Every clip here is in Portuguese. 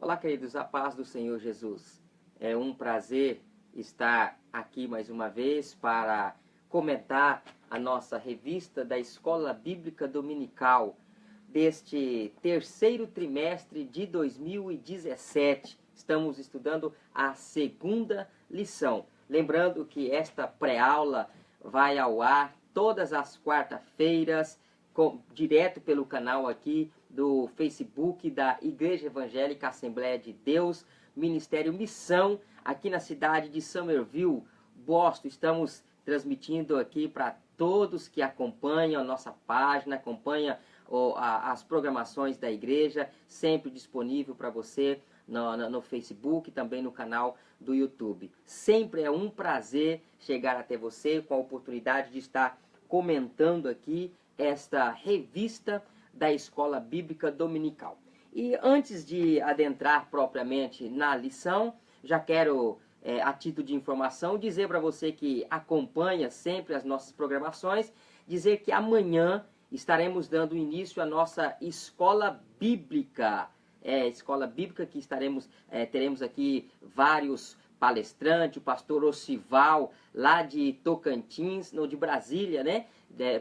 Olá, queridos, a paz do Senhor Jesus. É um prazer estar aqui mais uma vez para comentar a nossa revista da Escola Bíblica Dominical deste terceiro trimestre de 2017. Estamos estudando a segunda lição. Lembrando que esta pré-aula vai ao ar todas as quartas-feiras, direto pelo canal aqui do Facebook da Igreja Evangélica Assembleia de Deus, Ministério Missão, aqui na cidade de Somerville, Boston. Estamos transmitindo aqui para todos que acompanham a nossa página, acompanham as programações da igreja, sempre disponível para você no Facebook, também no canal do YouTube. Sempre é um prazer chegar até você com a oportunidade de estar comentando aqui esta revista da Escola Bíblica Dominical. E antes de adentrar propriamente na lição, já quero, a título de informação, dizer para você que acompanha sempre as nossas programações, dizer que amanhã estaremos dando início à nossa Escola Bíblica. Escola Bíblica que teremos aqui vários palestrantes, o pastor Osival, lá de Tocantins, de Brasília, né?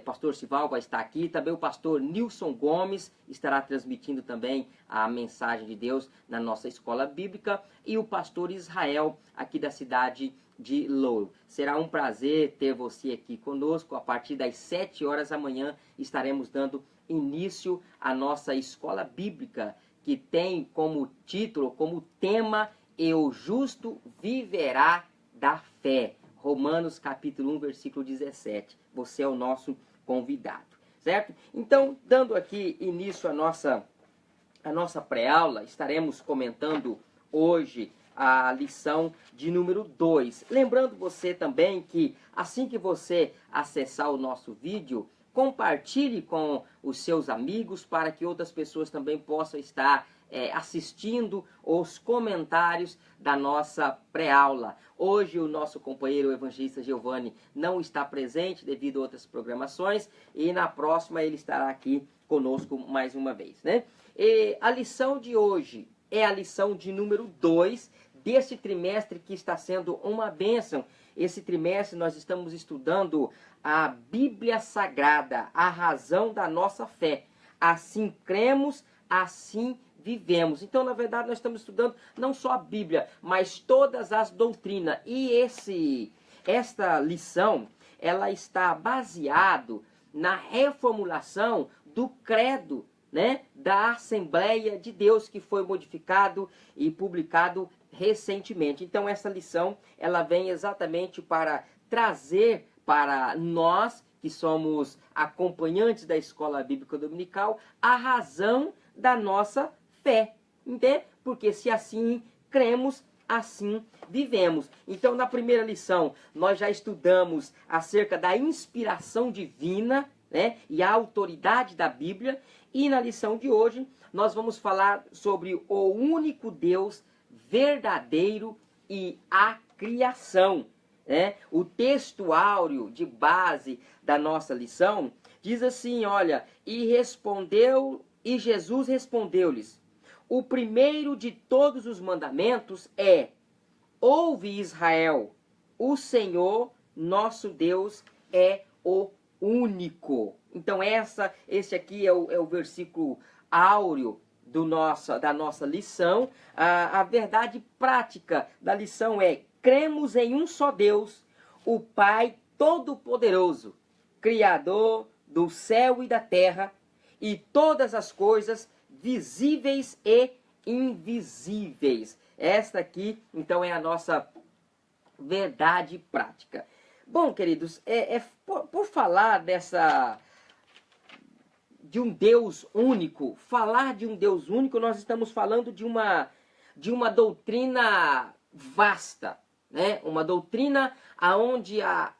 Pastor Osival vai estar aqui, também o pastor Nilson Gomes estará transmitindo também a mensagem de Deus na nossa escola bíblica, e o pastor Israel, aqui da cidade de Lowell. Será um prazer ter você aqui conosco. A partir das 7 horas da manhã estaremos dando início à nossa escola bíblica, que tem como título, como tema, "E o justo viverá da fé". Romanos capítulo 1, versículo 17. Você é o nosso convidado, certo? Então, dando aqui início à nossa pré-aula, estaremos comentando hoje a lição de número 2. Lembrando você também que assim que você acessar o nosso vídeo, compartilhe com os seus amigos para que outras pessoas também possam estar assistindo os comentários da nossa pré-aula. Hoje o nosso companheiro o evangelista Giovanni não está presente devido a outras programações, e na próxima ele estará aqui conosco mais uma vez, né? E a lição de hoje é a lição de número 2 desse trimestre, que está sendo uma bênção. Esse trimestre nós estamos estudando a Bíblia Sagrada, a razão da nossa fé. Assim cremos, assim vivemos. Então, na verdade, nós estamos estudando não só a Bíblia, mas todas as doutrinas. E esta lição, ela está baseado na reformulação do credo, né, da Assembleia de Deus, que foi modificado e publicado recentemente. Então, essa lição, ela vem exatamente para trazer para nós, que somos acompanhantes da Escola Bíblica Dominical, a razão da nossa fé, entende? Porque se assim cremos, assim vivemos. Então, na primeira lição, nós já estudamos acerca da inspiração divina, né, e a autoridade da Bíblia. E na lição de hoje, nós vamos falar sobre o único Deus verdadeiro e a criação, né? O texto áureo de base da nossa lição diz assim, olha, e Jesus respondeu-lhes: o primeiro de todos os mandamentos é: ouve, Israel, o Senhor nosso Deus é o único. Então esse aqui é o versículo áureo da nossa lição. A verdade prática da lição é: cremos em um só Deus, o Pai Todo-Poderoso, Criador do céu e da terra, e todas as coisas visíveis e invisíveis. Esta aqui, então, é a nossa verdade prática. Bom, queridos, por falar de um Deus único, nós estamos falando de uma doutrina vasta, né? Uma doutrina onde a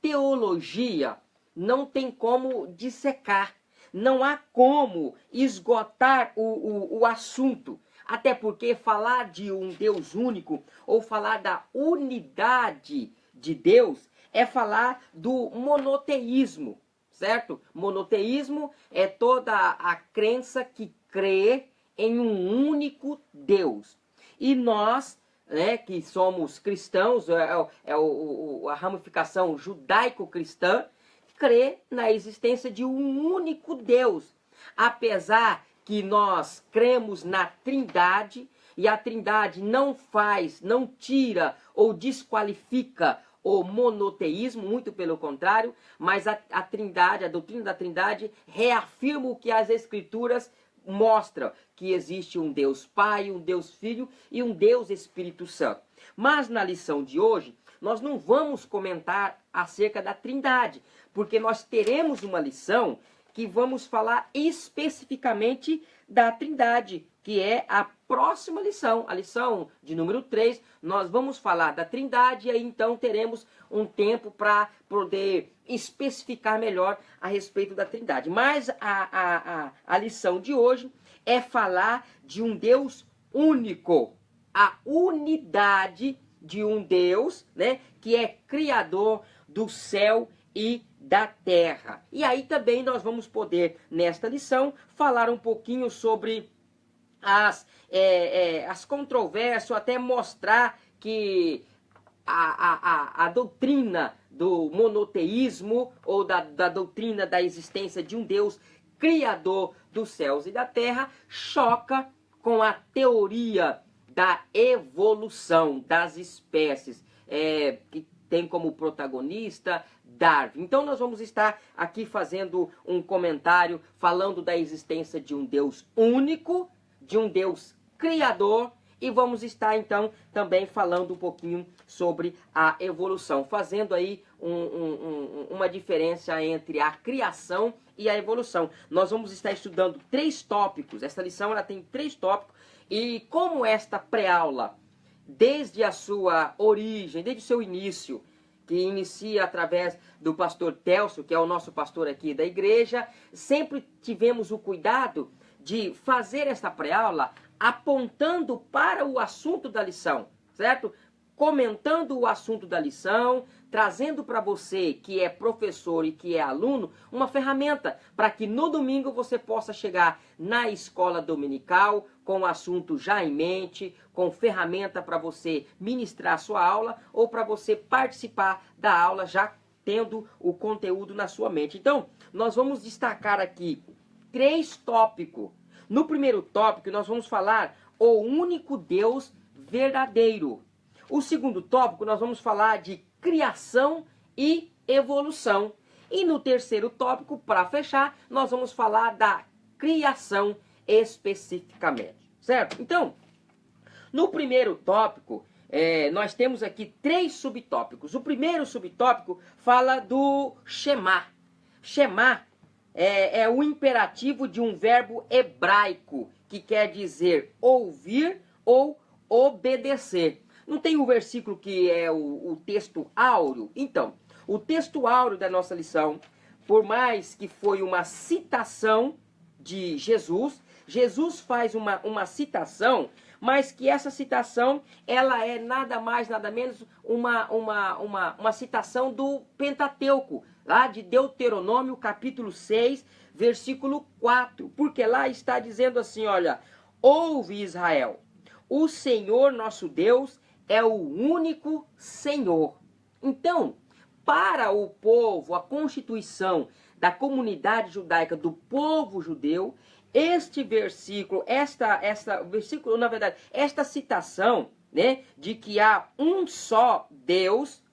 teologia não tem como dissecar, não há como esgotar o assunto. Até porque falar de um Deus único, ou falar da unidade de Deus, é falar do monoteísmo, certo? Monoteísmo é toda a crença que crê em um único Deus. E nós, né, que somos cristãos, a ramificação judaico-cristã, crê na existência de um único Deus. Apesar que nós cremos na Trindade, e a Trindade não tira ou desqualifica o monoteísmo, muito pelo contrário, mas a doutrina da Trindade reafirma o que as Escrituras mostram, que existe um Deus Pai, um Deus Filho e um Deus Espírito Santo. Mas na lição de hoje, nós não vamos comentar acerca da Trindade, porque nós teremos uma lição que vamos falar especificamente da Trindade, que é a próxima lição, a lição de número 3, nós vamos falar da Trindade e aí então teremos um tempo para poder especificar melhor a respeito da Trindade. Mas a lição de hoje é falar de um Deus único, a unidade de um Deus, né, que é criador do céu e da terra. E aí também nós vamos poder, nesta lição, falar um pouquinho sobre as controvérsias, ou até mostrar que a doutrina do monoteísmo, ou da doutrina da existência de um Deus criador dos céus e da terra, choca com a teoria da evolução das espécies, que tem como protagonista Darwin. Então nós vamos estar aqui fazendo um comentário falando da existência de um Deus único, de um Deus criador, e vamos estar então também falando um pouquinho sobre a evolução, fazendo aí uma diferença entre a criação e a evolução. Nós vamos estar estudando 3 tópicos, essa lição ela tem 3 tópicos, e como esta pré-aula, desde a sua origem, desde o seu início, que inicia através do pastor Telso, que é o nosso pastor aqui da igreja, sempre tivemos o cuidado de fazer esta pré-aula apontando para o assunto da lição, certo? Comentando o assunto da lição, trazendo para você que é professor e que é aluno, uma ferramenta para que no domingo você possa chegar na escola dominical com o assunto já em mente, com ferramenta para você ministrar a sua aula ou para você participar da aula já tendo o conteúdo na sua mente. Então, nós vamos destacar aqui 3 tópicos. No primeiro tópico, nós vamos falar o único Deus verdadeiro. O segundo tópico, nós vamos falar de criação e evolução. E no terceiro tópico, para fechar, nós vamos falar da criação especificamente, certo? Então, no primeiro tópico, nós temos aqui 3 subtópicos. O primeiro subtópico fala do Shema. Shema é o imperativo de um verbo hebraico, que quer dizer ouvir ou obedecer. Não tem o versículo que é o texto áureo? Então, o texto áureo da nossa lição, por mais que foi uma citação de Jesus, Jesus faz uma citação, mas que essa citação, ela é nada mais, nada menos uma citação do Pentateuco, lá de Deuteronômio, capítulo 6, versículo 4. Porque lá está dizendo assim, olha, ouve Israel, o Senhor nosso Deus é o único Senhor. Então, para o povo, a constituição da comunidade judaica, do povo judeu, este versículo, esta citação, né, de que há um só Deus,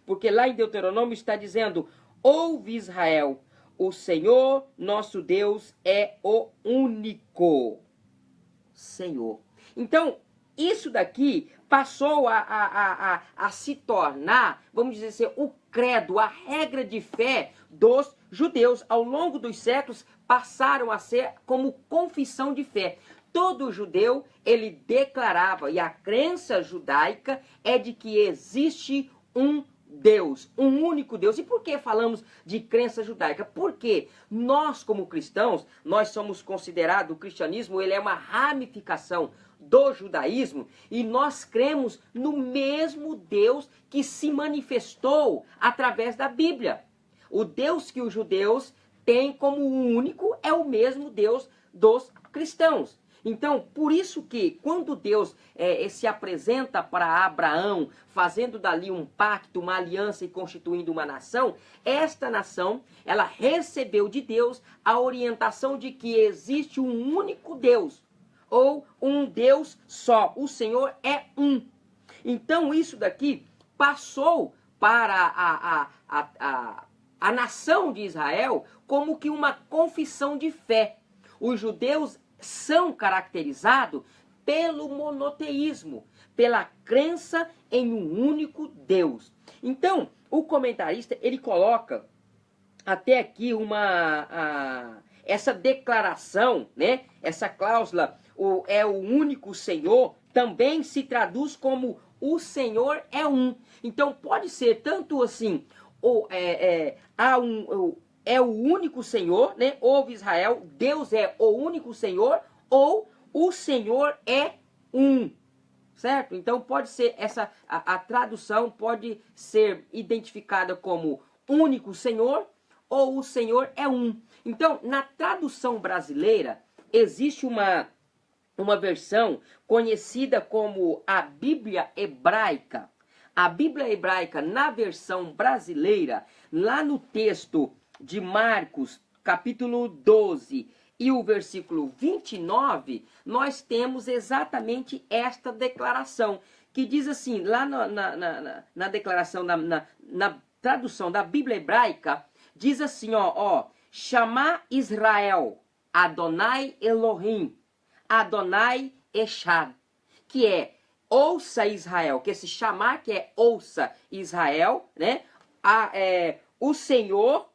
porque lá em Deuteronômio está dizendo, ouve Israel, o Senhor nosso Deus é o único Senhor. Então, isso daqui passou a se tornar, vamos dizer assim, o credo, a regra de fé dos judeus. Ao longo dos séculos, passaram a ser como confissão de fé. Todo judeu, ele declarava, e a crença judaica é de que existe um Deus, um único Deus. E por que falamos de crença judaica? Porque nós, como cristãos, nós somos considerados, o cristianismo, ele é uma ramificação do judaísmo, e nós cremos no mesmo Deus que se manifestou através da Bíblia. O Deus que os judeus têm como único é o mesmo Deus dos cristãos. Então, por isso que quando Deus se apresenta para Abraão, fazendo dali um pacto, uma aliança e constituindo uma nação, esta nação, ela recebeu de Deus a orientação de que existe um único Deus, ou um Deus só. O Senhor é um. Então, isso daqui passou para a nação de Israel como que uma confissão de fé. Os judeus são caracterizados pelo monoteísmo, pela crença em um único Deus. Então, o comentarista, ele coloca até aqui essa declaração, né? Essa cláusula, é o único Senhor, também se traduz como o Senhor é um. Então, pode ser tanto assim, é o único Senhor, né? Ouve Israel, Deus é o único Senhor, ou o Senhor é um, certo? Então pode ser a tradução pode ser identificada como único Senhor, ou o Senhor é um. Então, na tradução brasileira, existe uma versão conhecida como a Bíblia Hebraica. A Bíblia Hebraica, na versão brasileira, lá no texto de Marcos, capítulo 12, e o versículo 29, nós temos exatamente esta declaração, que diz assim, lá na declaração, na tradução da Bíblia Hebraica, diz assim, chamar Israel, Adonai Elohim, Adonai Echad, que é ouça Israel, que esse chamar que é ouça Israel, né? O Senhor,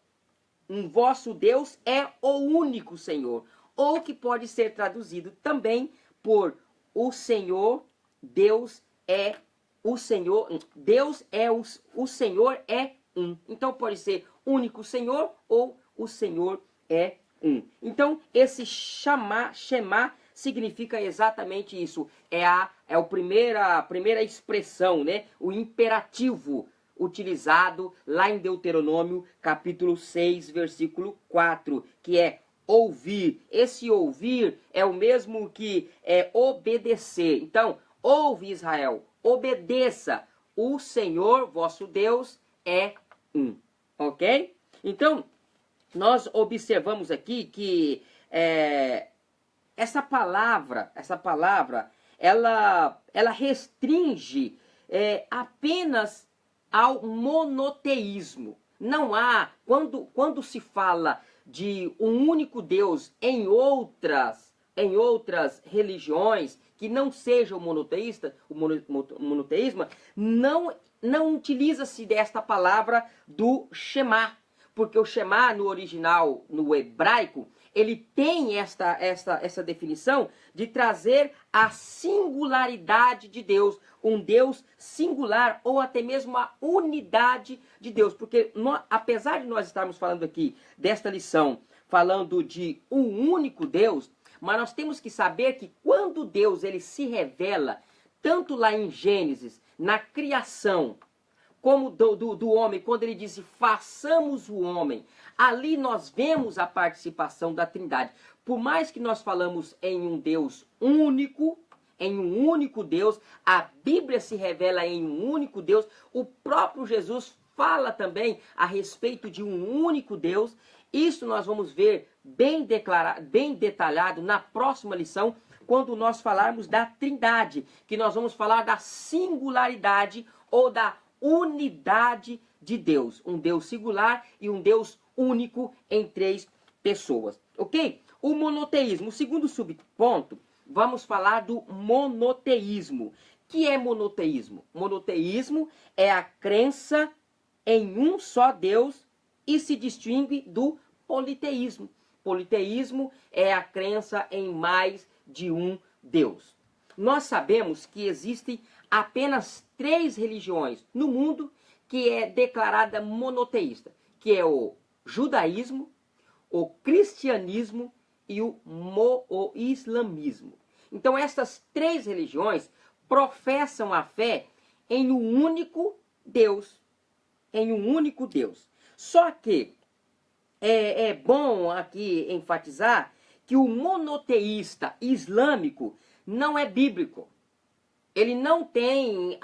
vosso Deus, é o único Senhor, ou que pode ser traduzido também por o Senhor, Deus é o Senhor, Deus é o Senhor é um. Então pode ser único Senhor ou o Senhor é um. Então esse Shema significa exatamente isso. É a primeira expressão, né? O imperativo utilizado lá em Deuteronômio, capítulo 6, versículo 4, que é ouvir. Esse ouvir é o mesmo que obedecer. Então, ouve Israel, obedeça. O Senhor, vosso Deus, é um. Ok? Então, nós observamos aqui que essa palavra, ela restringe apenas ao monoteísmo. Não há, quando se fala de um único Deus em outras religiões que não sejam monoteísta, o monoteísmo, não utiliza-se desta palavra do Shema, porque o Shema no original, no hebraico, ele tem essa definição de trazer a singularidade de Deus, um Deus singular ou até mesmo a unidade de Deus. Porque apesar de nós estarmos falando aqui desta lição, falando de um único Deus, mas nós temos que saber que quando Deus ele se revela, tanto lá em Gênesis, na criação, como do homem, quando ele disse, façamos o homem, ali nós vemos a participação da Trindade. Por mais que nós falamos em um Deus único, em um único Deus, a Bíblia se revela em um único Deus, o próprio Jesus fala também a respeito de um único Deus. Isso nós vamos ver bem detalhado na próxima lição, quando nós falarmos da Trindade, que nós vamos falar da singularidade ou da unidade de Deus. Um Deus singular e um Deus único em três pessoas. Ok? O monoteísmo. O segundo subponto, vamos falar do monoteísmo. Que é monoteísmo? Monoteísmo é a crença em um só Deus e se distingue do politeísmo. Politeísmo é a crença em mais de um Deus. Nós sabemos que existem apenas 3 religiões no mundo que é declarada monoteísta, que é o judaísmo, o cristianismo e o islamismo. Então essas 3 religiões professam a fé em um único Deus, em um único Deus. Só que é bom aqui enfatizar que o monoteísta islâmico não é bíblico. Ele não tem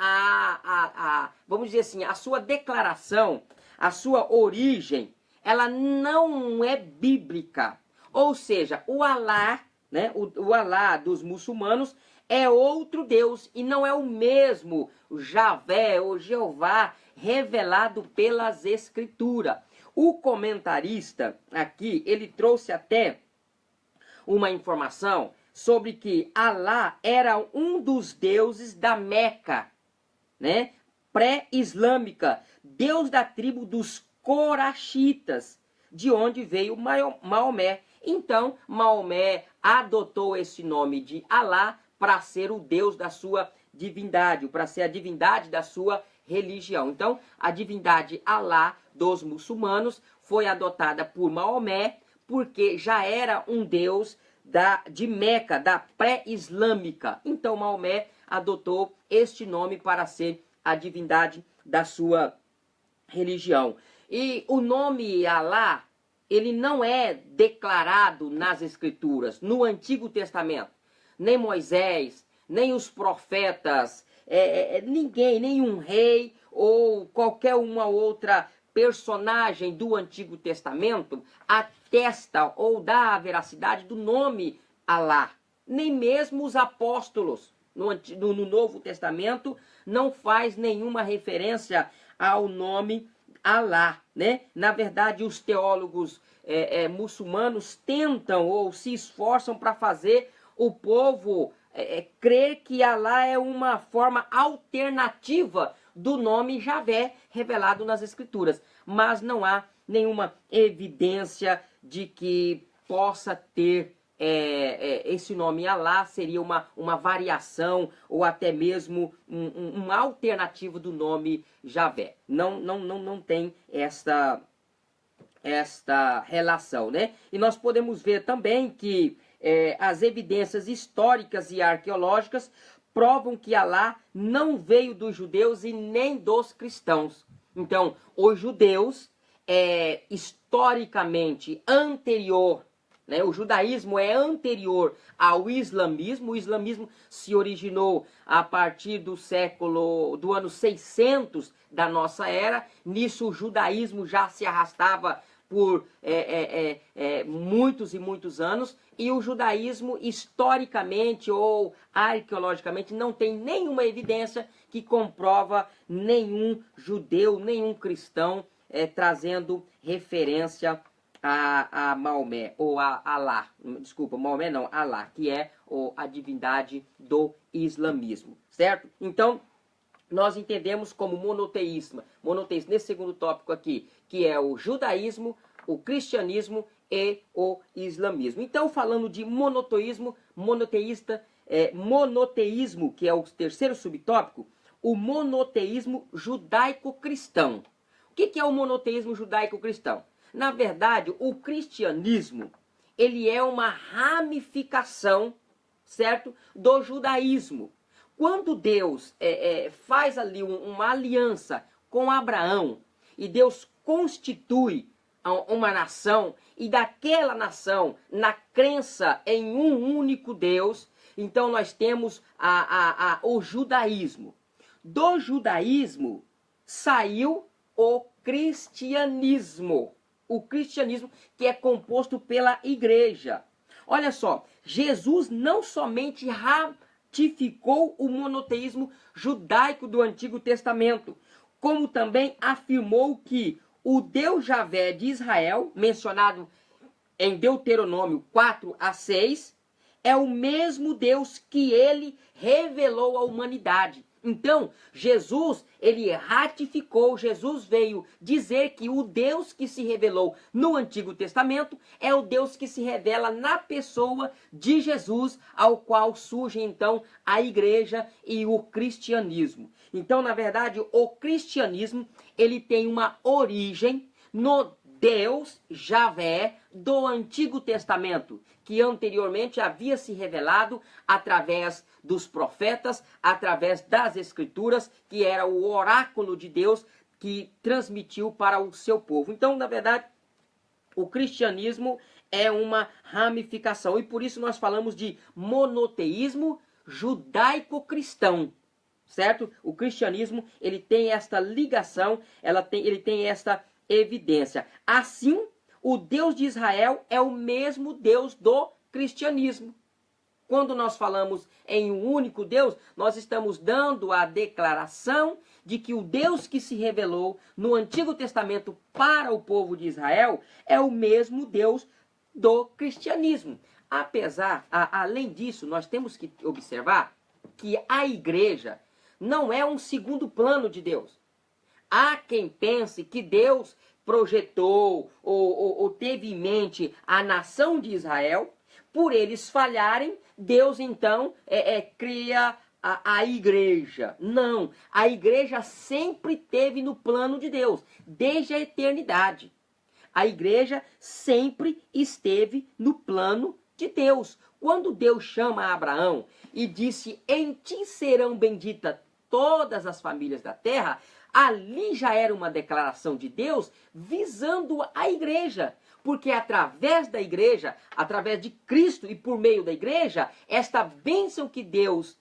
vamos dizer assim, a sua declaração, a sua origem, ela não é bíblica. Ou seja, o Alá, né, o Alá dos muçulmanos é outro Deus e não é o mesmo Javé ou Jeová revelado pelas Escrituras. O comentarista aqui, ele trouxe até uma informação sobre que Alá era um dos deuses da Meca, né, pré-islâmica, deus da tribo dos Coraxitas, de onde veio Maomé. Então, Maomé adotou esse nome de Alá para ser o deus da sua divindade, para ser a divindade da sua religião. Então, a divindade Alá dos muçulmanos foi adotada por Maomé, porque já era um deus de Meca, da pré-islâmica. Então, Maomé adotou este nome para ser a divindade da sua religião. E o nome Alá, ele não é declarado nas Escrituras, no Antigo Testamento. Nem Moisés, nem os profetas, ninguém, nenhum rei ou qualquer uma outra personagem do Antigo Testamento atesta ou dá a veracidade do nome Alá. Nem mesmo os apóstolos no Novo Testamento não faz nenhuma referência ao nome Alá, né? Na verdade, os teólogos muçulmanos tentam ou se esforçam para fazer o povo crer que Alá é uma forma alternativa do nome Javé revelado nas Escrituras. Mas não há nenhuma evidência de que possa ter esse nome Alá, seria uma variação ou até mesmo um alternativo do nome Javé. Não tem esta relação, né? E nós podemos ver também que as evidências históricas e arqueológicas provam que Alá não veio dos judeus e nem dos cristãos. Então, os judeus historicamente anterior, né, o judaísmo é anterior ao islamismo. O islamismo se originou a partir do ano 600 da nossa era. Nisso o judaísmo já se arrastava por muitos e muitos anos, e o judaísmo historicamente ou arqueologicamente não tem nenhuma evidência que comprova nenhum judeu, nenhum cristão trazendo referência a Maomé, ou a Alá, desculpa, Maomé não, Alá, que é a divindade do islamismo, certo? Então, nós entendemos como monoteísmo nesse segundo tópico aqui, que é o judaísmo, o cristianismo e o islamismo. Então, falando de monoteísmo, que é o terceiro subtópico, o monoteísmo judaico-cristão. O que é o monoteísmo judaico-cristão? Na verdade, o cristianismo, ele é uma ramificação, certo, do judaísmo. Quando Deus faz ali uma aliança com Abraão, e Deus constitui uma nação, e daquela nação, na crença em um único Deus, então nós temos o judaísmo. Do judaísmo saiu o cristianismo. O cristianismo que é composto pela igreja. Olha só, Jesus não somente ratificou o monoteísmo judaico do Antigo Testamento, como também afirmou que o Deus Javé de Israel, mencionado em Deuteronômio 4-6, é o mesmo Deus que ele revelou à humanidade. Então, Jesus, ele ratificou, Jesus veio dizer que o Deus que se revelou no Antigo Testamento é o Deus que se revela na pessoa de Jesus, ao qual surge então a igreja e o cristianismo. Então, na verdade, o cristianismo, ele tem uma origem no Deus Javé do Antigo Testamento, que anteriormente havia se revelado através dos profetas, através das Escrituras, que era o oráculo de Deus que transmitiu para o seu povo. Então, na verdade, o cristianismo é uma ramificação. E por isso nós falamos de monoteísmo judaico-cristão. Certo? O cristianismo, ele tem esta ligação, ele tem esta evidência. Assim, o Deus de Israel é o mesmo Deus do cristianismo. Quando nós falamos em um único Deus, nós estamos dando a declaração de que o Deus que se revelou no Antigo Testamento para o povo de Israel é o mesmo Deus do cristianismo. Além disso, nós temos que observar que a igreja não é um segundo plano de Deus. Há quem pense que Deus projetou ou teve em mente a nação de Israel. Por eles falharem, Deus então cria a igreja. Não, a igreja sempre teve no plano de Deus, desde a eternidade. A igreja sempre esteve no plano de Deus. Quando Deus chama Abraão e disse, em ti serão benditas todas as famílias da terra, ali já era uma declaração de Deus visando a igreja. Porque através da igreja, através de Cristo e por meio da igreja, esta bênção que Deus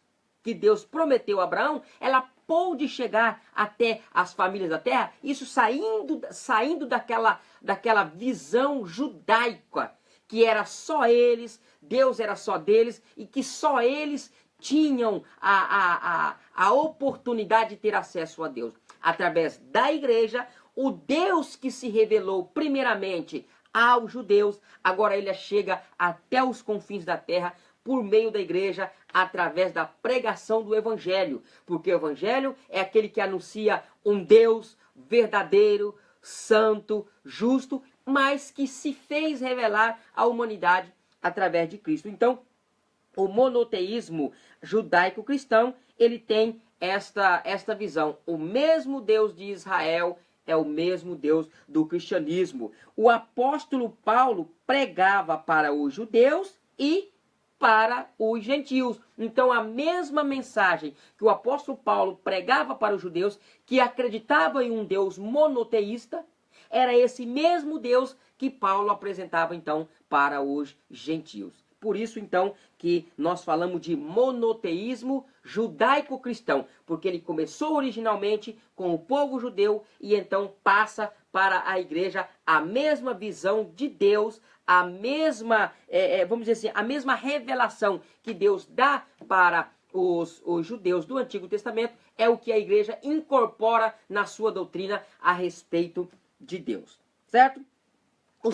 prometeu a Abraão, ela pôde chegar até as famílias da terra, isso saindo daquela visão judaica, que era só eles, Deus era só deles, e que só eles tinham a oportunidade de ter acesso a Deus. Através da igreja, o Deus que se revelou primeiramente aos judeus, agora ele chega até os confins da terra por meio da igreja, através da pregação do evangelho. Porque o evangelho é aquele que anuncia um Deus verdadeiro, santo, justo, mas que se fez revelar à humanidade através de Cristo. Então, o monoteísmo judaico-cristão, ele tem esta visão. O mesmo Deus de Israel é o mesmo Deus do cristianismo. O apóstolo Paulo pregava para os judeus e para os gentios. Então, a mesma mensagem que o apóstolo Paulo pregava para os judeus, que acreditavam em um Deus monoteísta, era esse mesmo Deus que Paulo apresentava, então, para os gentios. Por isso, então, que nós falamos de monoteísmo judaico-cristão, porque ele começou originalmente com o povo judeu e então passa para a igreja a mesma visão de Deus, a mesma, vamos dizer assim, a mesma revelação que Deus dá para os judeus do Antigo Testamento, é o que a igreja incorpora na sua doutrina a respeito de Deus, certo? O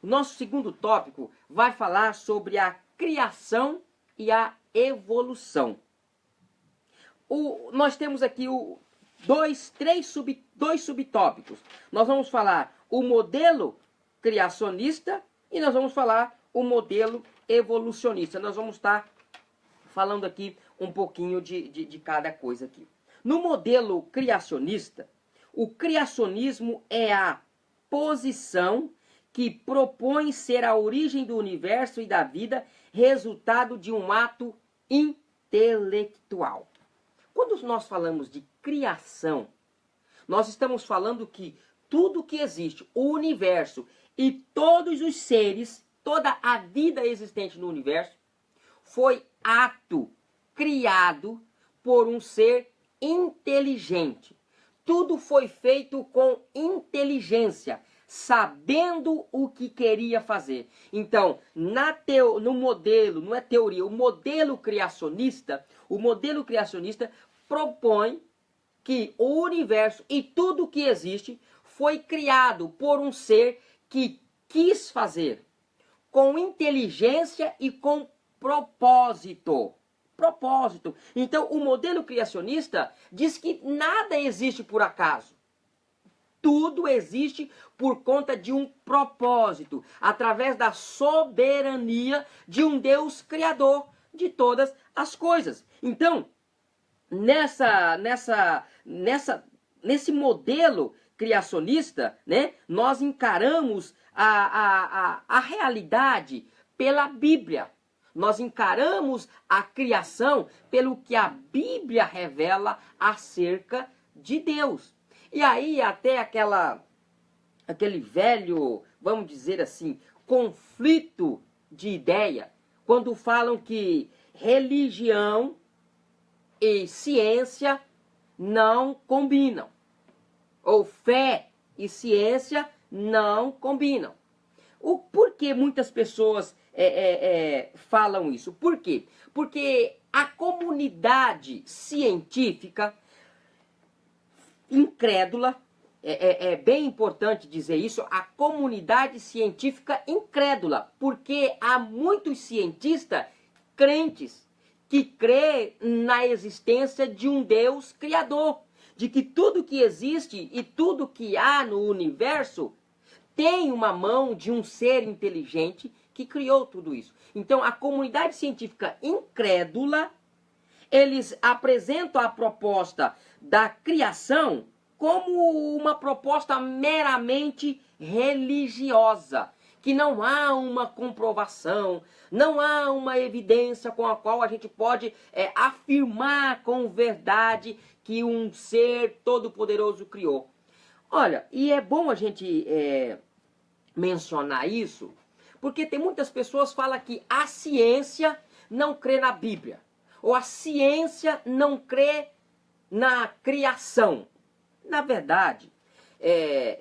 nosso segundo tópico vai falar sobre a criação e evolução. Nós temos aqui dois subtópicos. Nós vamos falar o modelo criacionista e nós vamos falar o modelo evolucionista. Nós vamos estar falando aqui um pouquinho de cada coisa aqui. No modelo criacionista, o criacionismo é a posição que propõe ser a origem do universo e da vida, resultado de um ato intelectual. Quando nós falamos de criação, nós estamos falando que tudo que existe, o universo e todos os seres, toda a vida existente no universo, foi ato criado por um ser inteligente. Tudo foi feito com inteligência, sabendo o que queria fazer. Então, no modelo, não é teoria, o modelo criacionista propõe que o universo e tudo que existe foi criado por um ser que quis fazer com inteligência e com propósito. Então, o modelo criacionista diz que nada existe por acaso. Tudo existe por conta de um propósito, através da soberania de um Deus criador de todas as coisas. Então, nesse modelo criacionista, né, nós encaramos a realidade pela Bíblia. Nós encaramos a criação pelo que a Bíblia revela acerca de Deus. E aí até aquele velho vamos dizer assim, conflito de ideia quando falam que religião e ciência não combinam, ou fé e ciência não combinam. Por que muitas pessoas falam isso? Por quê? Porque a comunidade científica incrédula, é bem importante dizer isso, a comunidade científica incrédula, porque há muitos cientistas crentes que crê na existência de um Deus criador, de que tudo que existe e tudo que há no universo tem uma mão de um ser inteligente que criou tudo isso. Então, a comunidade científica incrédula, eles apresentam a proposta da criação como uma proposta meramente religiosa, que não há uma comprovação, não há uma evidência com a qual a gente pode afirmar com verdade que um ser todo-poderoso criou. Olha, e é bom a gente mencionar isso, porque tem muitas pessoas que falam que a ciência não crê na Bíblia, ou a ciência não crê na criação. Na verdade,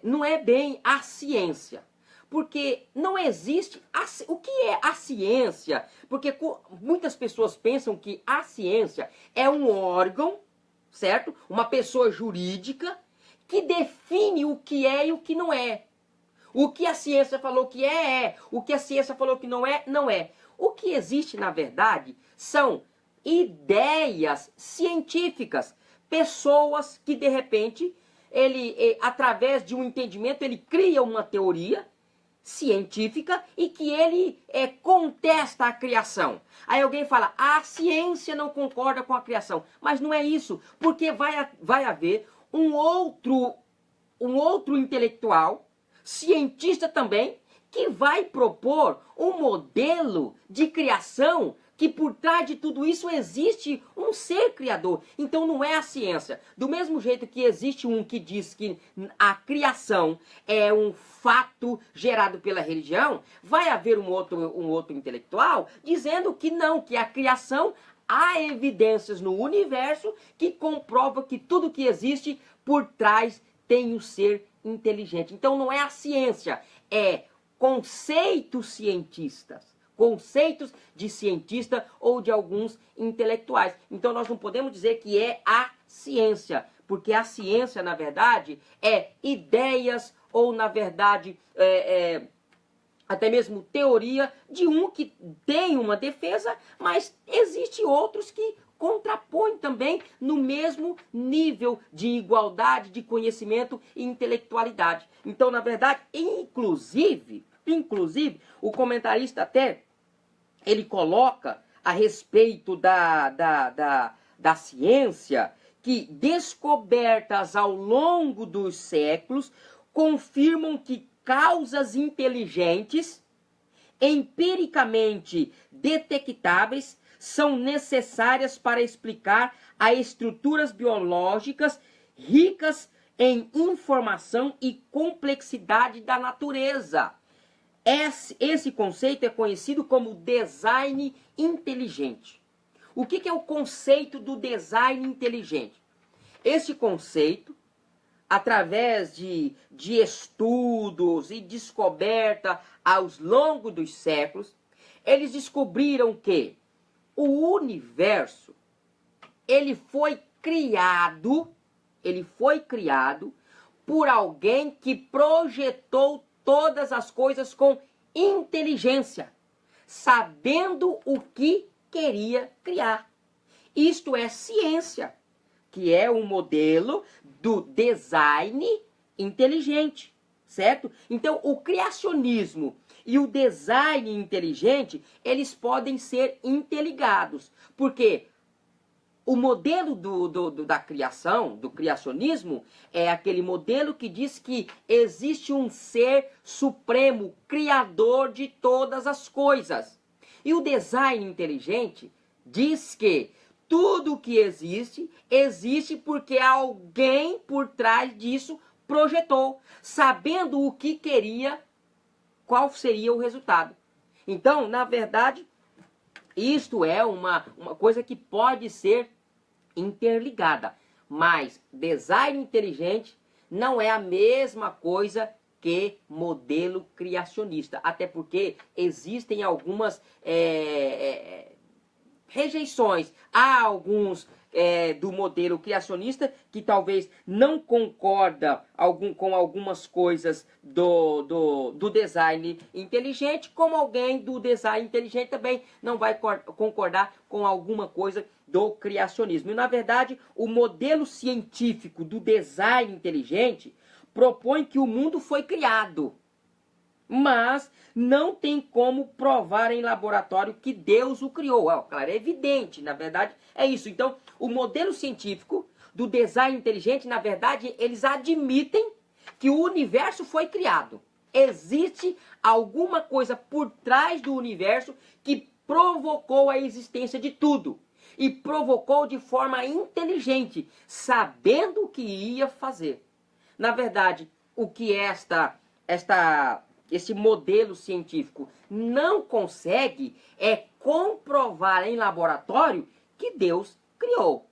não é bem a ciência, porque não existe... O que é a ciência? Porque muitas pessoas pensam que a ciência é um órgão, certo? Uma pessoa jurídica que define o que é e o que não é. O que a ciência falou que é. O que a ciência falou que não é, não é. O que existe, na verdade, são ideias científicas. Pessoas que, de repente, através de um entendimento, ele cria uma teoria científica e que ele contesta a criação. Aí alguém fala, a ciência não concorda com a criação. Mas não é isso, porque vai haver um outro intelectual, cientista também, que vai propor um modelo de criação que por trás de tudo isso existe um ser criador. Então não é a ciência. Do mesmo jeito que existe um que diz que a criação é um fato gerado pela religião, vai haver um outro intelectual dizendo que não, que a criação, há evidências no universo que comprovam que tudo que existe por trás tem um ser inteligente. Então não é a ciência, é conceitos cientistas. Conceitos de cientista ou de alguns intelectuais. Então nós não podemos dizer que é a ciência, porque a ciência, na verdade, é ideias ou, na verdade, até mesmo teoria de um que tem uma defesa, mas existe outros que contrapõem também no mesmo nível de igualdade, de conhecimento e intelectualidade. Então, na verdade, inclusive, o comentarista até ele coloca a respeito da ciência que descobertas ao longo dos séculos confirmam que causas inteligentes, empiricamente detectáveis, são necessárias para explicar as estruturas biológicas ricas em informação e complexidade da natureza. Esse conceito é conhecido como design inteligente. O que é o conceito do design inteligente? Esse conceito, através de estudos e descoberta ao longo dos séculos, eles descobriram que o universo, ele foi criado por alguém que projetou todas as coisas com inteligência, sabendo o que queria criar. Isto é ciência, que é um modelo do design inteligente, certo? Então, o criacionismo e o design inteligente, eles podem ser interligados, porque o modelo da criação, do criacionismo, é aquele modelo que diz que existe um ser supremo, criador de todas as coisas. E o design inteligente diz que tudo que existe, existe porque alguém por trás disso projetou, sabendo o que queria qual seria o resultado. Então, na verdade, isto é uma coisa que pode ser interligada. Mas design inteligente não é a mesma coisa que modelo criacionista. Até porque existem algumas rejeições. Há alguns do modelo criacionista que talvez não concorda com algumas coisas do design inteligente, como alguém do design inteligente também não vai concordar com alguma coisa do criacionismo. E, na verdade, o modelo científico do design inteligente propõe que o mundo foi criado, mas não tem como provar em laboratório que Deus o criou. Claro, é evidente, na verdade, é isso. Então, o modelo científico do design inteligente, na verdade, eles admitem que o universo foi criado. Existe alguma coisa por trás do universo que provocou a existência de tudo. E provocou de forma inteligente, sabendo o que ia fazer. Na verdade, o que esse modelo científico não consegue é comprovar em laboratório que Deus criou,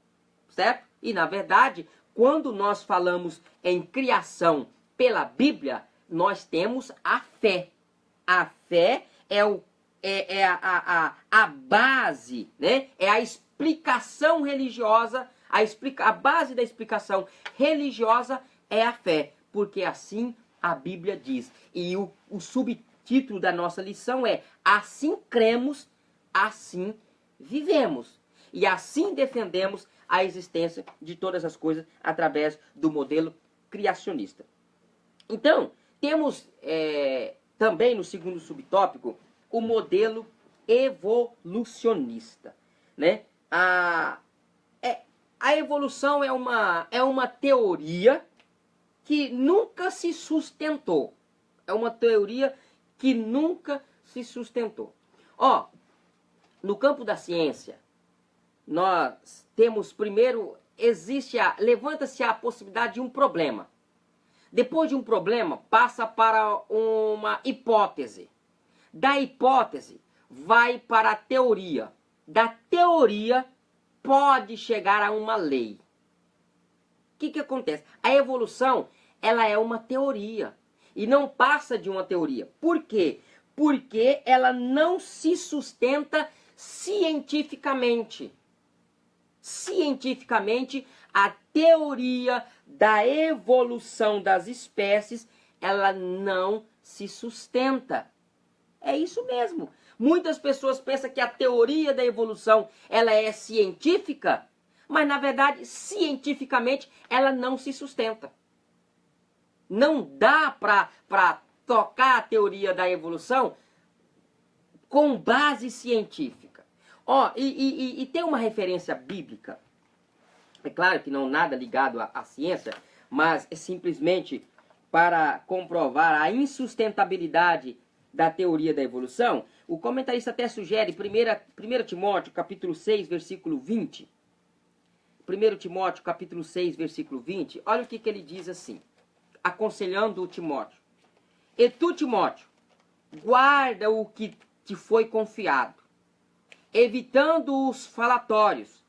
certo? E, na verdade, quando nós falamos em criação pela Bíblia, nós temos a fé. A fé é a base, né? É a explicação religiosa, a base da explicação religiosa é a fé, porque assim a Bíblia diz. E o subtítulo da nossa lição é: assim cremos, assim vivemos. E assim defendemos a existência de todas as coisas através do modelo criacionista. Então, temos também no segundo subtópico o modelo evolucionista, né? A evolução é uma teoria que nunca se sustentou. É uma teoria que nunca se sustentou. No campo da ciência, nós temos primeiro, levanta-se a possibilidade de um problema. Depois de um problema, passa para uma hipótese. Da hipótese, vai para a teoria. Da teoria, pode chegar a uma lei. O que acontece? A evolução, ela é uma teoria. E não passa de uma teoria. Por quê? Porque ela não se sustenta cientificamente. Cientificamente, a teoria da evolução das espécies, ela não se sustenta. É isso mesmo. Muitas pessoas pensam que a teoria da evolução, ela é científica, mas, na verdade, cientificamente, ela não se sustenta. Não dá para tocar a teoria da evolução com base científica. E tem uma referência bíblica. É claro que não nada ligado à ciência, mas é simplesmente para comprovar a insustentabilidade da teoria da evolução. O comentarista até sugere 1 Timóteo, capítulo 6, versículo 20. 1 Timóteo, capítulo 6, versículo 20, olha o que ele diz assim, aconselhando o Timóteo. E tu, Timóteo, guarda o que te foi confiado, evitando os falatórios,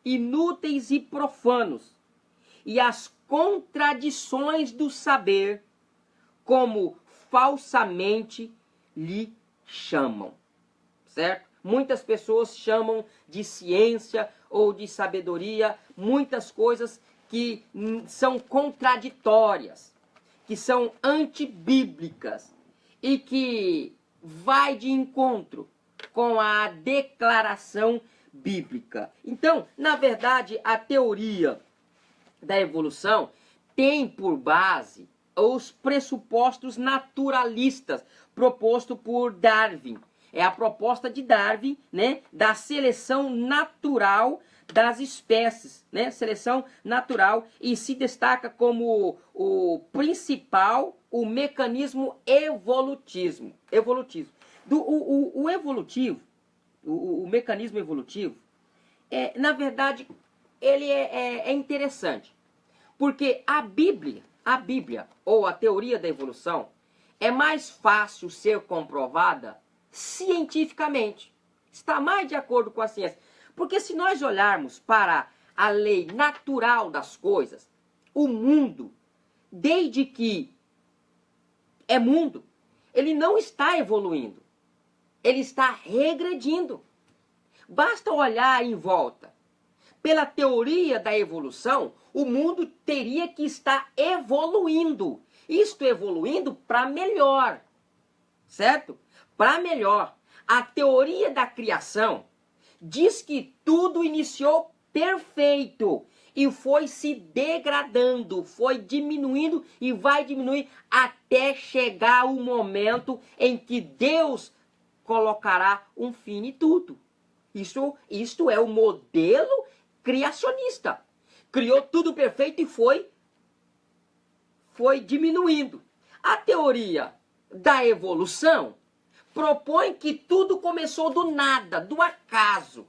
inúteis e profanos, e as contradições do saber, como falsamente lhe chamam. Certo? Muitas pessoas chamam de ciência ou de sabedoria muitas coisas que são contraditórias, que são antibíblicas e que vai de encontro com a declaração bíblica. Então, na verdade, a teoria da evolução tem por base os pressupostos naturalistas proposto por Darwin. É a proposta de Darwin, né, da seleção natural das espécies, né, seleção natural, e se destaca como o principal o mecanismo evolutivo. O mecanismo evolutivo, na verdade, ele é interessante, porque a Bíblia, ou a teoria da evolução, é mais fácil ser comprovada cientificamente. Está mais de acordo com a ciência. Porque se nós olharmos para a lei natural das coisas, o mundo, desde que é mundo, ele não está evoluindo. Ele está regredindo. Basta olhar em volta. Pela teoria da evolução, o mundo teria que estar evoluindo. Isto evoluindo para melhor. Certo? Para melhor. A teoria da criação diz que tudo iniciou perfeito e foi se degradando, foi diminuindo e vai diminuir até chegar o momento em que Deus colocará um fim em tudo. Isto é o modelo criacionista. Criou tudo perfeito e foi diminuindo. A teoria da evolução propõe que tudo começou do nada, do acaso.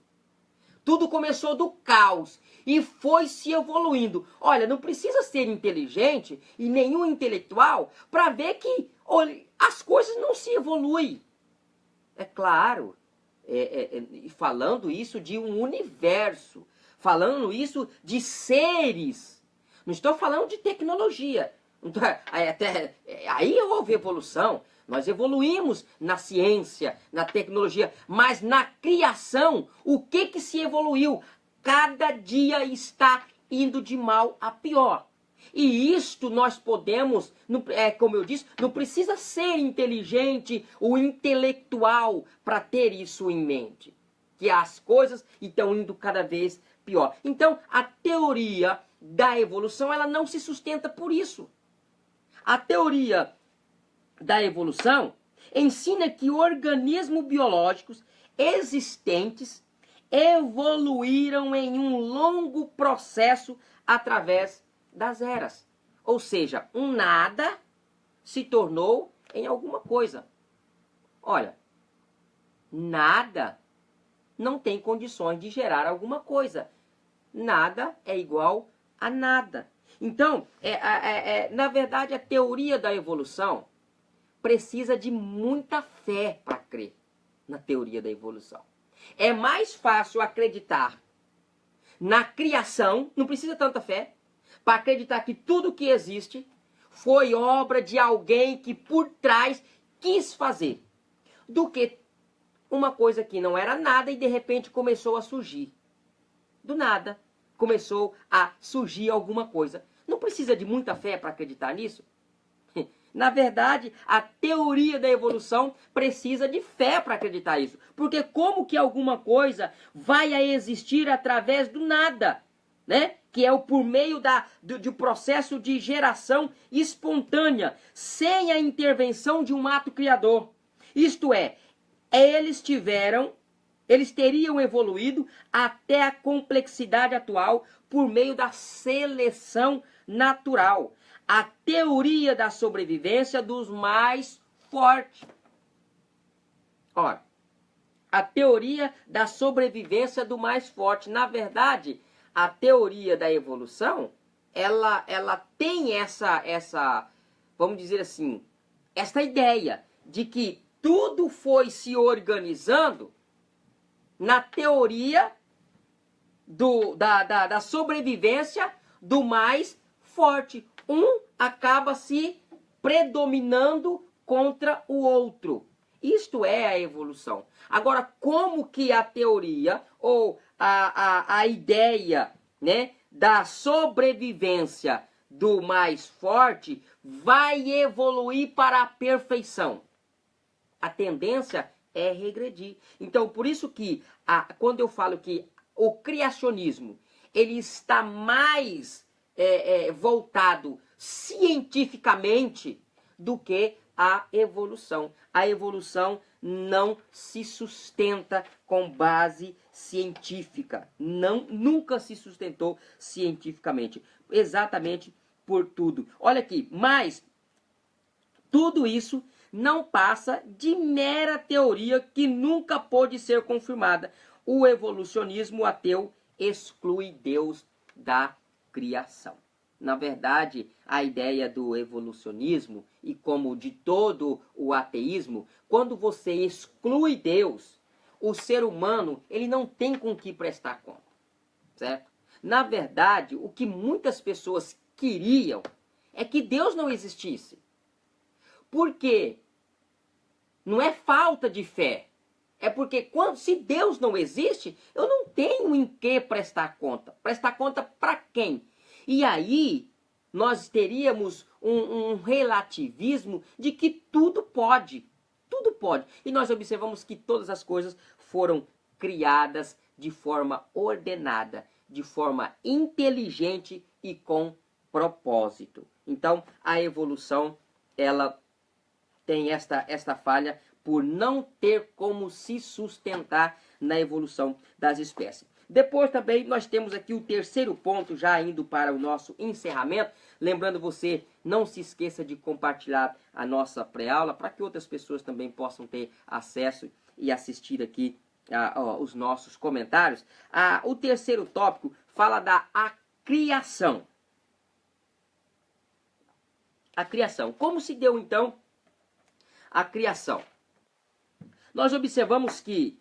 Tudo começou do caos e foi se evoluindo. Olha, não precisa ser inteligente e nenhum intelectual para ver que as coisas não se evoluem. É claro, falando isso de um universo, falando isso de seres. Não estou falando de tecnologia. Aí houve evolução. Nós evoluímos na ciência, na tecnologia, mas na criação, o que se evoluiu? Cada dia está indo de mal a pior. E isto nós podemos, como eu disse, não precisa ser inteligente ou intelectual para ter isso em mente. Que as coisas estão indo cada vez pior. Então, a teoria da evolução, ela não se sustenta por isso. A teoria da evolução ensina que organismos biológicos existentes evoluíram em um longo processo através das eras. Ou seja, um nada se tornou em alguma coisa. Olha, nada não tem condições de gerar alguma coisa. Nada é igual a nada. Então, na verdade, a teoria da evolução precisa de muita fé para crer na teoria da evolução. É mais fácil acreditar na criação, não precisa tanta fé, para acreditar que tudo que existe foi obra de alguém que por trás quis fazer, do que uma coisa que não era nada e de repente começou a surgir. Do nada começou a surgir alguma coisa. Não precisa de muita fé para acreditar nisso? Na verdade, a teoria da evolução precisa de fé para acreditar isso. Porque como que alguma coisa vai a existir através do nada, né? Que é por meio do processo de geração espontânea, sem a intervenção de um ato criador. Isto é, eles teriam evoluído até a complexidade atual por meio da seleção natural. A teoria da sobrevivência dos mais fortes. Ora, a teoria da sobrevivência do mais forte. Na verdade, a teoria da evolução, ela tem essa, vamos dizer assim, essa ideia de que tudo foi se organizando na teoria da sobrevivência do mais forte. Um acaba se predominando contra o outro. Isto é a evolução. Agora, como que a teoria ou a ideia, né, da sobrevivência do mais forte vai evoluir para a perfeição? A tendência é regredir. Então, por isso que, quando eu falo que o criacionismo ele está mais voltado cientificamente do que a evolução. A evolução não se sustenta com base científica. Nunca se sustentou cientificamente. Exatamente por tudo. Olha aqui, mas tudo isso não passa de mera teoria que nunca pôde ser confirmada. O evolucionismo ateu exclui Deus da criação. na verdade, a ideia do evolucionismo e como de todo o ateísmo, quando você exclui Deus, o ser humano ele não tem com que prestar conta, certo? Na verdade, o que muitas pessoas queriam é que Deus não existisse. Por quê? Não é falta de fé. É porque se Deus não existe, eu não tenho em que prestar conta. Prestar conta para quem? E aí nós teríamos um relativismo de que tudo pode. Tudo pode. E nós observamos que todas as coisas foram criadas de forma ordenada, de forma inteligente e com propósito. Então, a evolução, ela tem esta falha por não ter como se sustentar na evolução das espécies. Depois também nós temos aqui o terceiro ponto, já indo para o nosso encerramento. Lembrando você, não se esqueça de compartilhar a nossa pré-aula para que outras pessoas também possam ter acesso e assistir aqui os nossos comentários. O terceiro tópico fala da criação. A criação. Como se deu então a criação? Nós observamos que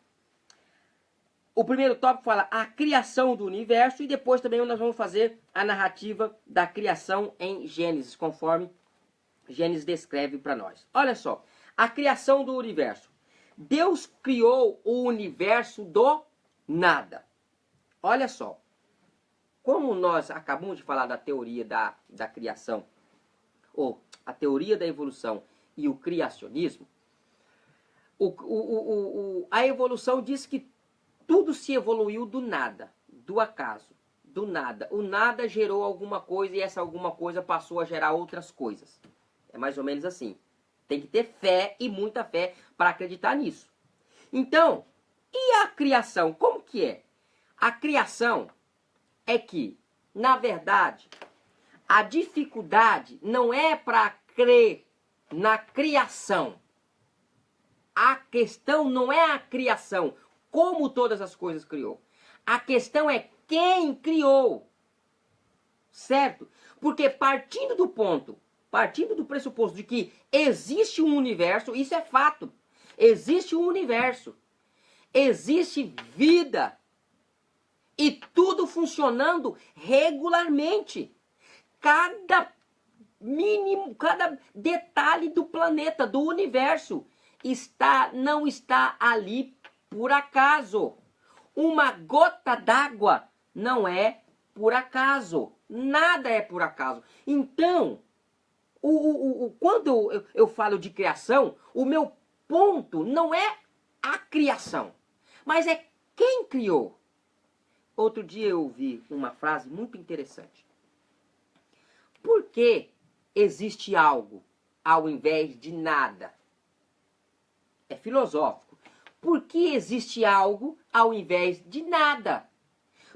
o primeiro tópico fala a criação do universo e depois também nós vamos fazer a narrativa da criação em Gênesis, conforme Gênesis descreve para nós. Olha só, a criação do universo. Deus criou o universo do nada. Olha só, como nós acabamos de falar da teoria da criação, ou a teoria da evolução e o criacionismo, a evolução diz que tudo se evoluiu do nada, do acaso, do nada. O nada gerou alguma coisa e essa alguma coisa passou a gerar outras coisas. É mais ou menos assim. Tem que ter fé e muita fé para acreditar nisso. Então, e a criação? Como que é? A criação é que, na verdade, a dificuldade não é para crer na criação. A questão não é a criação, como todas as coisas criou. A questão é quem criou. Certo? Porque partindo do pressuposto de que existe um universo, isso é fato. Existe um universo. Existe vida. E tudo funcionando regularmente. Cada detalhe do planeta, do universo, não está ali por acaso. Uma gota d'água não é por acaso. Nada é por acaso. Então, quando eu falo de criação, o meu ponto não é a criação, mas é quem criou. Outro dia eu ouvi uma frase muito interessante. Por que existe algo ao invés de nada? É filosófico. Por que existe algo ao invés de nada?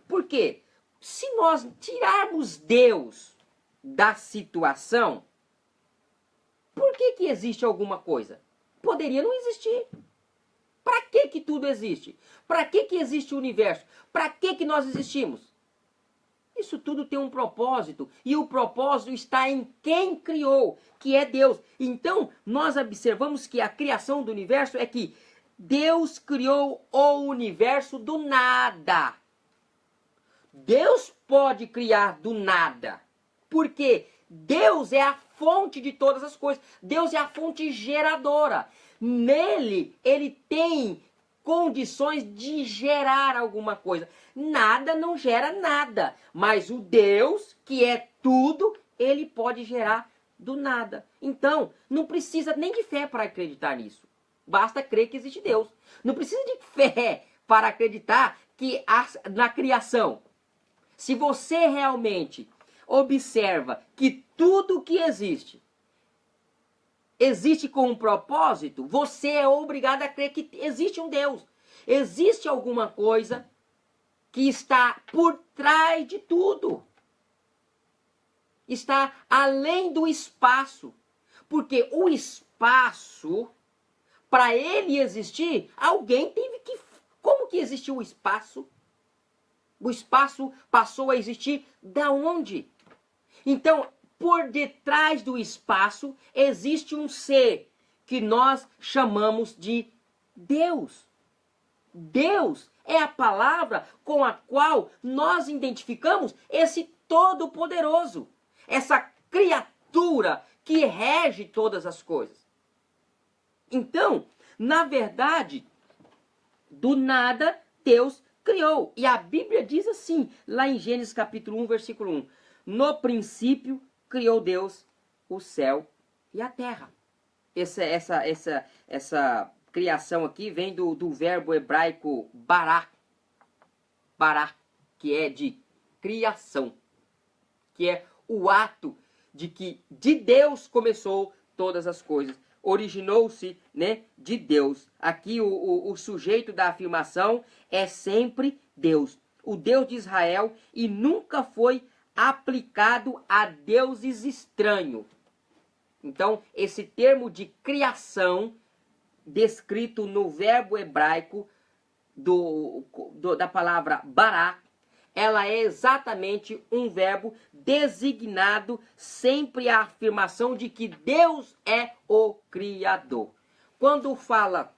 Porque se nós tirarmos Deus da situação, por que existe alguma coisa? Poderia não existir. Para que tudo existe? Para que existe o universo? Para que nós existimos? Isso tudo tem um propósito, e o propósito está em quem criou, que é Deus. Então, nós observamos que a criação do universo é que Deus criou o universo do nada. Deus pode criar do nada, porque Deus é a fonte de todas as coisas. Deus é a fonte geradora. Nele, ele tem condições de gerar alguma coisa. Nada não gera nada, mas o Deus, que é tudo, ele pode gerar do nada. Então, não precisa nem de fé para acreditar nisso. Basta crer que existe Deus. Não precisa de fé para acreditar que na criação. Se você realmente observa que tudo que existe com um propósito, você é obrigado a crer que existe um Deus. Existe alguma coisa que está por trás de tudo. Está além do espaço. Porque o espaço, para ele existir, alguém teve que... Como que existiu o espaço? O espaço passou a existir da onde? Então, por detrás do espaço existe um ser que nós chamamos de Deus. Deus é a palavra com a qual nós identificamos esse Todo-Poderoso, essa criatura que rege todas as coisas. Então, na verdade, do nada Deus criou. E a Bíblia diz assim, lá em Gênesis capítulo 1, versículo 1. No princípio criou Deus o céu e a terra. Essa criação aqui vem do verbo hebraico bará. Bará, que é de criação. Que é o ato de que de Deus começou todas as coisas. Originou-se, né, de Deus. Aqui o sujeito da afirmação é sempre Deus. O Deus de Israel, e nunca foi aplicado a deuses estranhos. Então, esse termo de criação, descrito no verbo hebraico da palavra bará, ela é exatamente um verbo designado sempre a afirmação de que Deus é o Criador. Quando fala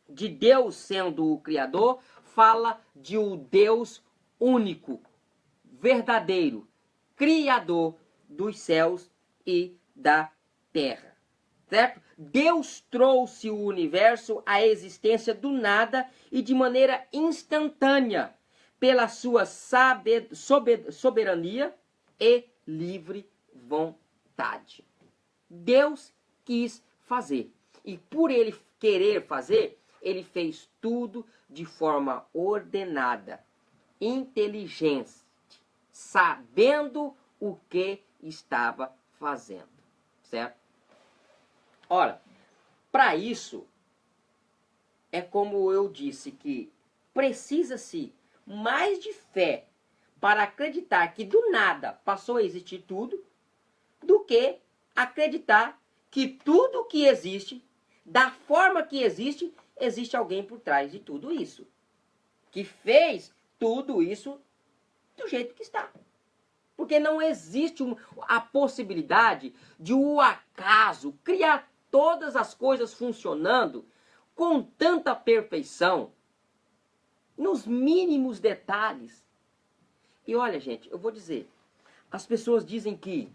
de Deus sendo o Criador, fala de um Deus único, verdadeiro, Criador dos céus e da terra. Certo? Deus trouxe o universo à existência do nada e de maneira instantânea, pela sua soberania e livre vontade. Deus quis fazer. E por ele querer fazer, ele fez tudo de forma ordenada, inteligente, sabendo o que estava fazendo. Certo? Ora, para isso, é como eu disse, que precisa-se mais de fé para acreditar que do nada passou a existir tudo, do que acreditar que tudo que existe, da forma que existe, existe alguém por trás de tudo isso, que fez tudo isso do jeito que está. Porque não existe a possibilidade de o acaso criar todas as coisas funcionando com tanta perfeição, nos mínimos detalhes. E olha, gente, eu vou dizer, as pessoas dizem que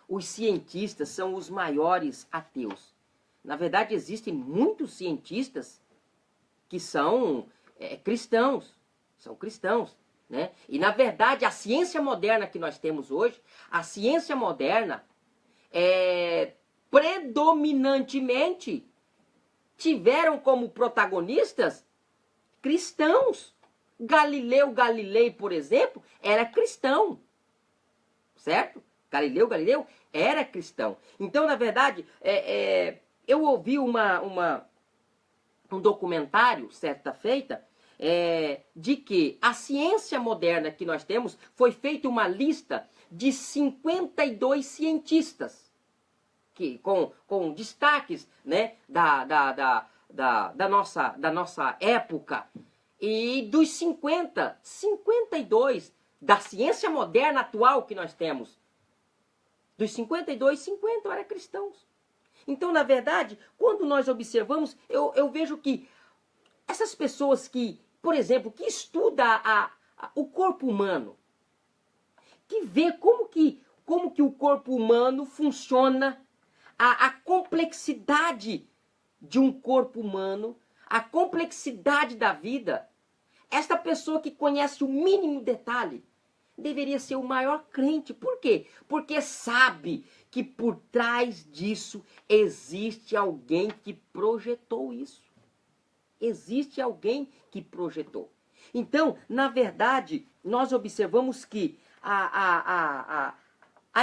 os cientistas são os maiores ateus. Na verdade, existem muitos cientistas que são cristãos, né? E na verdade, a ciência moderna que nós temos hoje, a ciência moderna predominantemente tiveram como protagonistas cristãos. Galileu Galilei, por exemplo, era cristão. Certo? Galileu Galilei era cristão. Então, na verdade, eu ouvi um documentário, certa feita, de que a ciência moderna que nós temos, foi feita uma lista de 52 cientistas, que, com destaques, né, da nossa época. E dos 52 da ciência moderna atual que nós temos, dos 52, 50 eram cristãos. Então, na verdade, quando nós observamos, eu vejo que essas pessoas que, por exemplo, que estudam o corpo humano, que vê como que o corpo humano funciona, a complexidade de um corpo humano, a complexidade da vida, esta pessoa que conhece o mínimo detalhe deveria ser o maior crente. Por quê? Porque sabe que por trás disso existe alguém que projetou isso. Existe alguém que projetou. Então, na verdade, nós observamos que a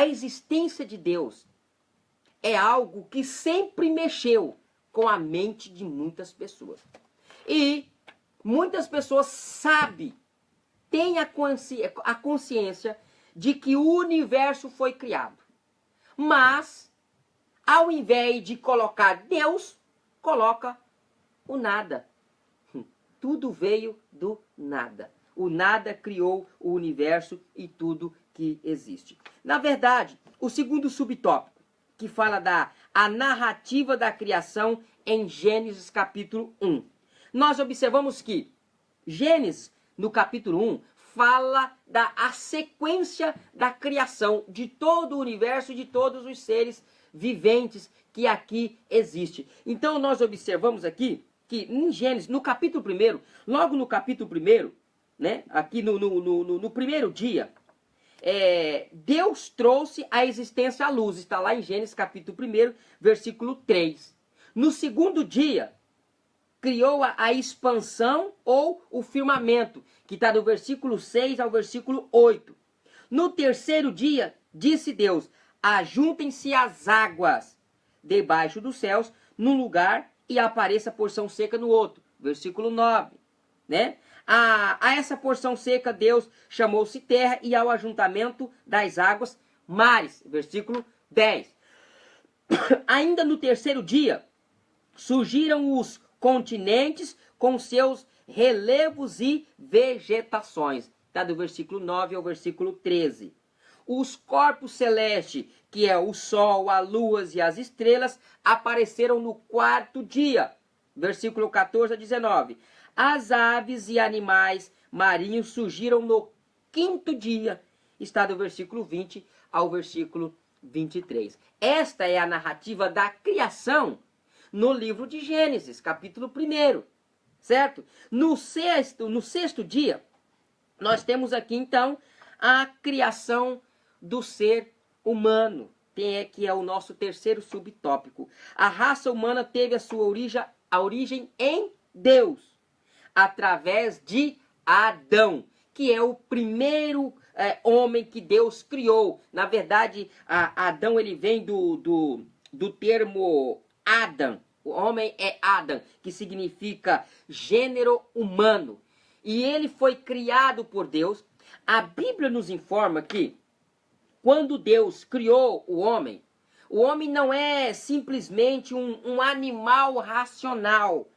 existência de Deus é algo que sempre mexeu com a mente de muitas pessoas. E muitas pessoas sabem, têm a consciência de que o universo foi criado. Mas, ao invés de colocar Deus, coloca o nada. Tudo veio do nada. O nada criou o universo e tudo que existe. Na verdade, o segundo subtópico, que fala a narrativa da criação em Gênesis capítulo 1. Nós observamos que Gênesis, no capítulo 1, fala a sequência da criação de todo o universo, de todos os seres viventes que aqui existe. Então nós observamos aqui que em Gênesis, no capítulo 1, logo no capítulo 1, né, aqui no primeiro dia, Deus trouxe a existência à luz. Está lá em Gênesis capítulo 1, versículo 3. No segundo dia, criou a expansão ou o firmamento, que está do versículo 6 ao versículo 8. No terceiro dia, disse Deus, ajuntem-se as águas debaixo dos céus num lugar e apareça porção seca no outro. Versículo 9. Né? A essa porção seca Deus chamou-se terra e ao ajuntamento das águas mares. Versículo 10. Ainda no terceiro dia surgiram os continentes com seus relevos e vegetações. Está do versículo 9 ao versículo 13. Os corpos celestes, que é o sol, a lua e as estrelas, apareceram no quarto dia. Versículo 14 a 19. As aves e animais marinhos surgiram no quinto dia. Está do versículo 20 ao versículo 23. Esta é a narrativa da criação no livro de Gênesis, capítulo 1. Certo? No sexto dia, nós temos aqui então a criação do ser humano, que é o nosso terceiro subtópico. A raça humana teve a sua origem em Deus, através de Adão, que é o primeiro homem que Deus criou. Na verdade, Adão ele vem do termo Adam. O homem é Adam, que significa gênero humano. E ele foi criado por Deus. A Bíblia nos informa que quando Deus criou o homem não é simplesmente um animal racional,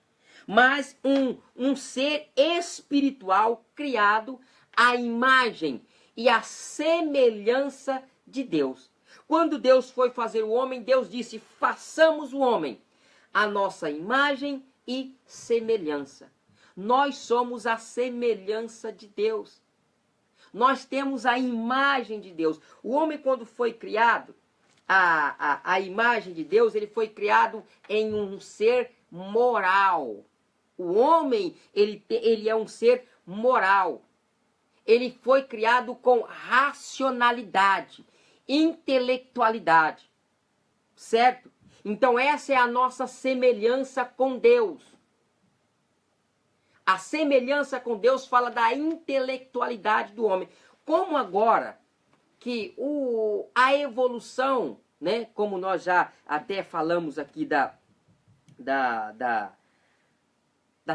mas um ser espiritual criado à imagem e à semelhança de Deus. Quando Deus foi fazer o homem, Deus disse, façamos o homem à nossa imagem e semelhança. Nós somos a semelhança de Deus. Nós temos a imagem de Deus. O homem, quando foi criado, a imagem de Deus, ele foi criado em um ser moral. O homem, ele é um ser moral. Ele foi criado com racionalidade, intelectualidade. Certo? Então essa é a nossa semelhança com Deus. A semelhança com Deus fala da intelectualidade do homem. Como agora que a evolução, né, como nós já até falamos aqui da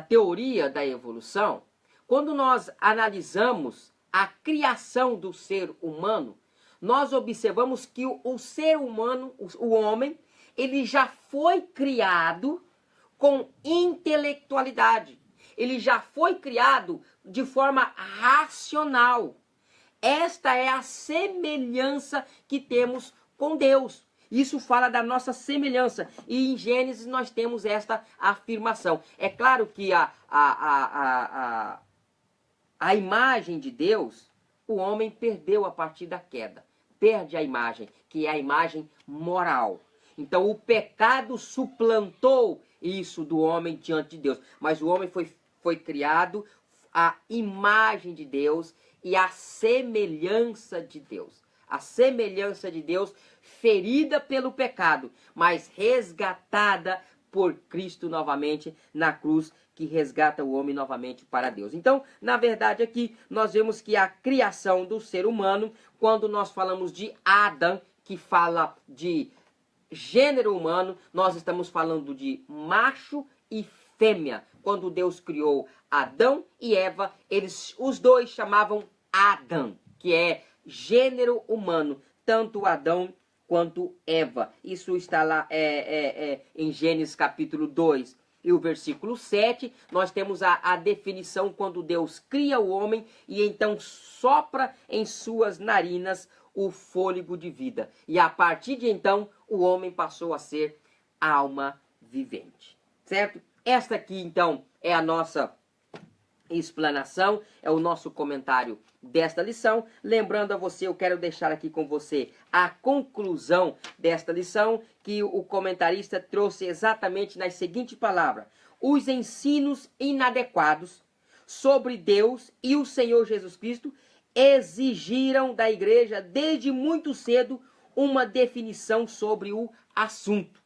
teoria da evolução, quando nós analisamos a criação do ser humano, nós observamos que o ser humano, o homem, ele já foi criado com intelectualidade. Ele já foi criado de forma racional. Esta é a semelhança que temos com Deus. Isso fala da nossa semelhança. E em Gênesis nós temos esta afirmação. É claro que a imagem de Deus, o homem perdeu a partir da queda. Perde a imagem, que é a imagem moral. Então o pecado suplantou isso do homem diante de Deus. Mas o homem foi criado à imagem de Deus e à semelhança de Deus. A semelhança de Deus ferida pelo pecado, mas resgatada por Cristo novamente na cruz, que resgata o homem novamente para Deus. Então, na verdade, aqui nós vemos que a criação do ser humano, quando nós falamos de Adão, que fala de gênero humano, nós estamos falando de macho e fêmea. Quando Deus criou Adão e Eva, os dois chamavam Adão, que é gênero humano, tanto Adão quanto Eva. Isso está lá em Gênesis capítulo 2. E o versículo 7, nós temos a definição quando Deus cria o homem e então sopra em suas narinas o fôlego de vida. E a partir de então, o homem passou a ser alma vivente. Certo? Esta aqui, então, é a nossa explanação, é o nosso comentário desta lição. Lembrando a você, eu quero deixar aqui com você a conclusão desta lição, que o comentarista trouxe exatamente nas seguintes palavras: os ensinos inadequados sobre Deus e o Senhor Jesus Cristo exigiram da igreja desde muito cedo uma definição sobre o assunto.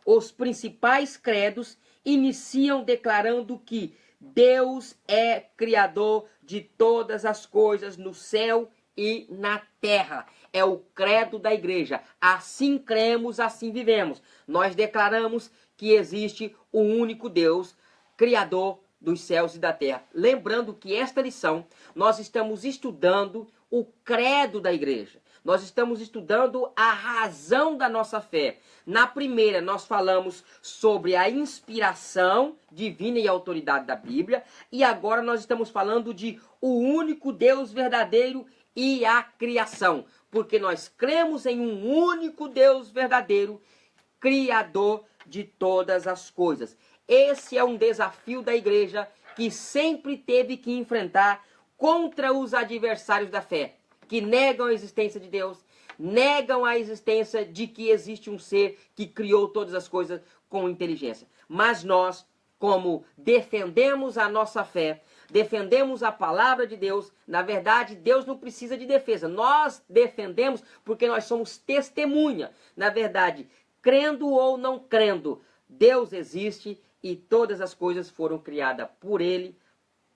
Os principais credos iniciam declarando que Deus é criador de todas as coisas no céu e na terra. É o credo da igreja. Assim cremos, assim vivemos. Nós declaramos que existe o único Deus, criador dos céus e da terra. Lembrando que esta lição, nós estamos estudando o credo da igreja. Nós estamos estudando a razão da nossa fé. Na primeira, nós falamos sobre a inspiração divina e autoridade da Bíblia. E agora nós estamos falando de o único Deus verdadeiro e a criação. Porque nós cremos em um único Deus verdadeiro, criador de todas as coisas. Esse é um desafio da igreja que sempre teve que enfrentar contra os adversários da fé, que negam a existência de Deus, negam a existência de que existe um ser que criou todas as coisas com inteligência. Mas nós, como defendemos a nossa fé, defendemos a palavra de Deus, na verdade, Deus não precisa de defesa. Nós defendemos porque nós somos testemunha. Na verdade, crendo ou não crendo, Deus existe e todas as coisas foram criadas por Ele,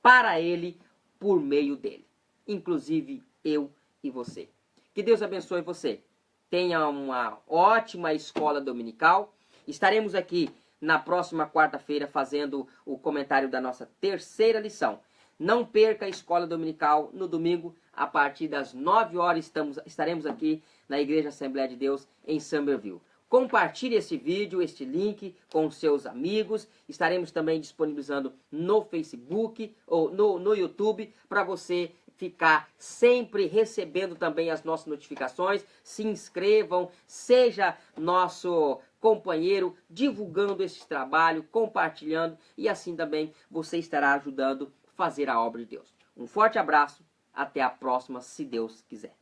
para Ele, por meio dEle. Inclusive eu e você. Que Deus abençoe você. Tenha uma ótima escola dominical. Estaremos aqui na próxima quarta-feira fazendo o comentário da nossa terceira lição. Não perca a escola dominical no domingo, a partir das 9 horas estaremos aqui na Igreja Assembleia de Deus em Summerville. Compartilhe esse vídeo, este link com seus amigos. Estaremos também disponibilizando no Facebook ou no YouTube para você ficar sempre recebendo também as nossas notificações. Se inscrevam, seja nosso companheiro divulgando esse trabalho, compartilhando, e assim também você estará ajudando a fazer a obra de Deus. Um forte abraço, até a próxima, se Deus quiser.